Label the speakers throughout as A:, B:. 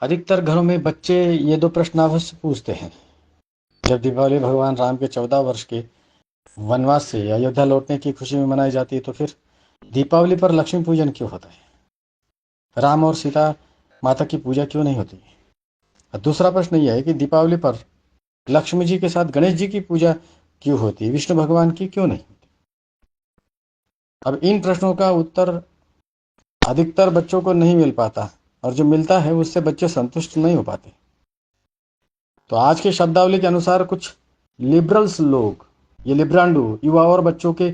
A: अधिकतर घरों में बच्चे ये दो प्रश्न अवश्य पूछते हैं। जब दीपावली भगवान राम के 14 वर्ष के वनवास से अयोध्या लौटने की खुशी में मनाई जाती है, तो फिर दीपावली पर लक्ष्मी पूजन क्यों होता है? राम और सीता माता की पूजा क्यों नहीं होती? और दूसरा प्रश्न यह है कि दीपावली पर लक्ष्मी जी के साथ गणेश जी की पूजा क्यों होती है, विष्णु भगवान की क्यों नहीं होती? अब इन प्रश्नों का उत्तर अधिकतर बच्चों को नहीं मिल पाता, और जो मिलता है उससे बच्चे संतुष्ट नहीं हो पाते। तो आज के शब्दावली के अनुसार कुछ लिबरल्स लोग, ये लिब्रांडू युवा और बच्चों के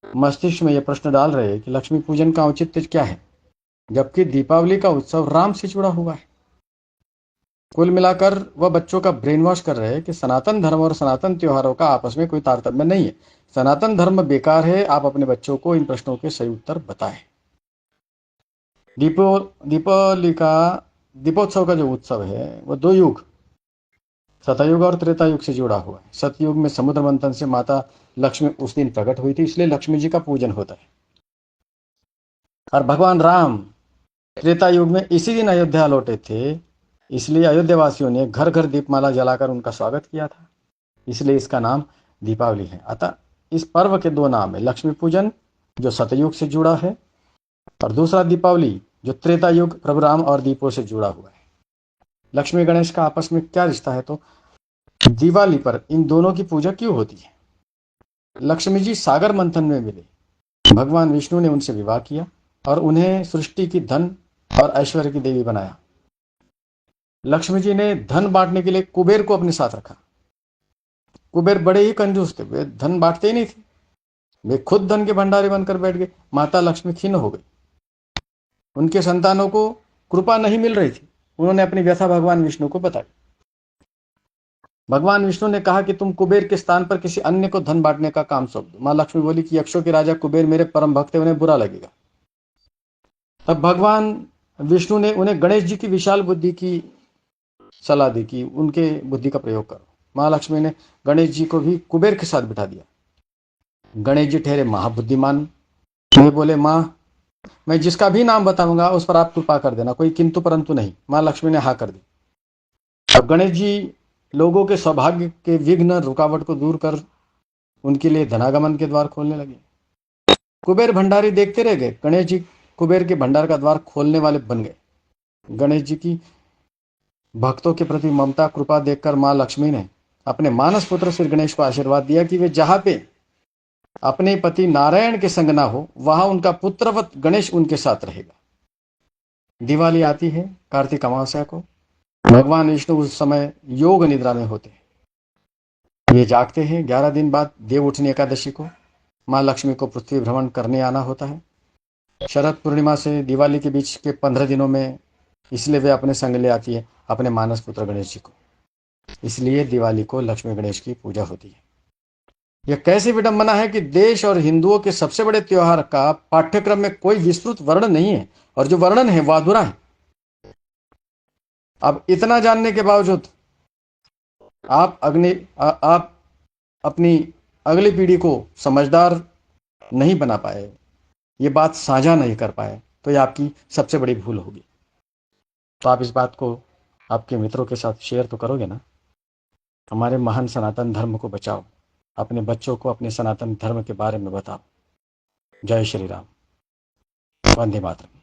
A: मस्तिष्क में यह प्रश्न डाल रहे हैं कि लक्ष्मी पूजन का औचित्य क्या है, जबकि दीपावली का उत्सव राम से जुड़ा हुआ है। कुल मिलाकर वह बच्चों का ब्रेन वॉश कर रहे हैं कि सनातन धर्म और सनातन त्योहारों का आपस में कोई तारतम्य नहीं है, सनातन धर्म बेकार है। आप अपने बच्चों को इन प्रश्नों के सही उत्तर बताएं। दीपावली का दीपोत्सव का जो उत्सव है वह दो युग, सतयुग और त्रेता युग से जुड़ा हुआ है। सतयुग में समुद्र मंथन से माता लक्ष्मी उस दिन प्रकट हुई थी, इसलिए लक्ष्मी जी का पूजन होता है। और भगवान राम त्रेता युग में इसी दिन अयोध्या लौटे थे, इसलिए अयोध्या वासियों ने घर घर दीपमाला जलाकर उनका स्वागत किया था, इसलिए इसका नाम दीपावली है। अतः इस पर्व के दो नाम है, लक्ष्मी पूजन जो सतयुग से जुड़ा है, और दूसरा दीपावली जो त्रेता युग प्रभु राम और दीपों से जुड़ा हुआ है। लक्ष्मी गणेश का आपस में क्या रिश्ता है, तो दिवाली पर इन दोनों की पूजा क्यों होती है? लक्ष्मी जी सागर मंथन में मिले, भगवान विष्णु ने उनसे विवाह किया और उन्हें सृष्टि की धन और ऐश्वर्य की देवी बनाया। लक्ष्मी जी ने धन बांटने के लिए कुबेर को अपने साथ रखा। कुबेर बड़े ही कंजूस थे, वे धन बांटते ही नहीं थे, वे खुद धन के भंडारी बनकर बैठ गए। माता लक्ष्मी खिन्न हो गई, उनके संतानों को कृपा नहीं मिल रही थी। उन्होंने अपनी व्यथा भगवान विष्णु को बताई। भगवान विष्णु ने कहा कि तुम कुबेर के स्थान पर किसी अन्य को धन बांटने का काम सौंप दो। मां लक्ष्मी बोली कि यक्षों के राजा कुबेर मेरे परम भक्त है, उन्हें बुरा लगेगा। तब भगवान विष्णु ने उन्हें गणेश जी की विशाल बुद्धि की सलाह दी कि उनके बुद्धि का प्रयोग करो। मां लक्ष्मी ने गणेश जी को भी कुबेर के साथ बिठा दिया। गणेश जी ठहरे महाबुद्धिमान, वे बोले मां मैं जिसका भी नाम बताऊंगा उस पर आप कृपा कर देना, कोई किंतु परंतु नहीं। मां लक्ष्मी ने हाँ कर दी। अब गणेश जी लोगों के सौभाग्य के विघ्न रुकावट को दूर कर उनके लिए धनागमन के द्वार खोलने लगे। कुबेर भंडारी देखते रह गए, गणेश जी कुबेर के भंडार का द्वार खोलने वाले बन गए। गणेश जी की भक्तों के प्रति ममता कृपा देखकर मां लक्ष्मी ने अपने मानस पुत्र श्री गणेश को आशीर्वाद दिया कि वे जहां पे अपने पति नारायण के संग ना हो, वहां उनका पुत्रवत गणेश उनके साथ रहेगा। दिवाली आती है कार्तिक अमावस्या को। भगवान विष्णु उस समय योग निद्रा में होते हैं। वे जागते हैं। 11 दिन बाद देव उठनी एकादशी को मां लक्ष्मी को पृथ्वी भ्रमण करने आना होता है। शरद पूर्णिमा से दिवाली के बीच के 15 दिनों में, इसलिए वे अपने संग ले आती है अपने मानस पुत्र गणेश जी को। इसलिए दिवाली को लक्ष्मी गणेश की पूजा होती है। यह कैसी विडंबना है कि देश और हिंदुओं के सबसे बड़े त्योहार का पाठ्यक्रम में कोई विस्तृत वर्णन नहीं है, और जो वर्णन है वह अधूरा है। अब इतना जानने के बावजूद आप अपनी अगली पीढ़ी को समझदार नहीं बना पाए, ये बात साझा नहीं कर पाए, तो ये आपकी सबसे बड़ी भूल होगी। तो आप इस बात को आपके मित्रों के साथ शेयर तो करोगे ना? हमारे महान सनातन धर्म को बचाओ, अपने बच्चों को अपने सनातन धर्म के बारे में बताओ। जय श्री राम, वंदे मातरम।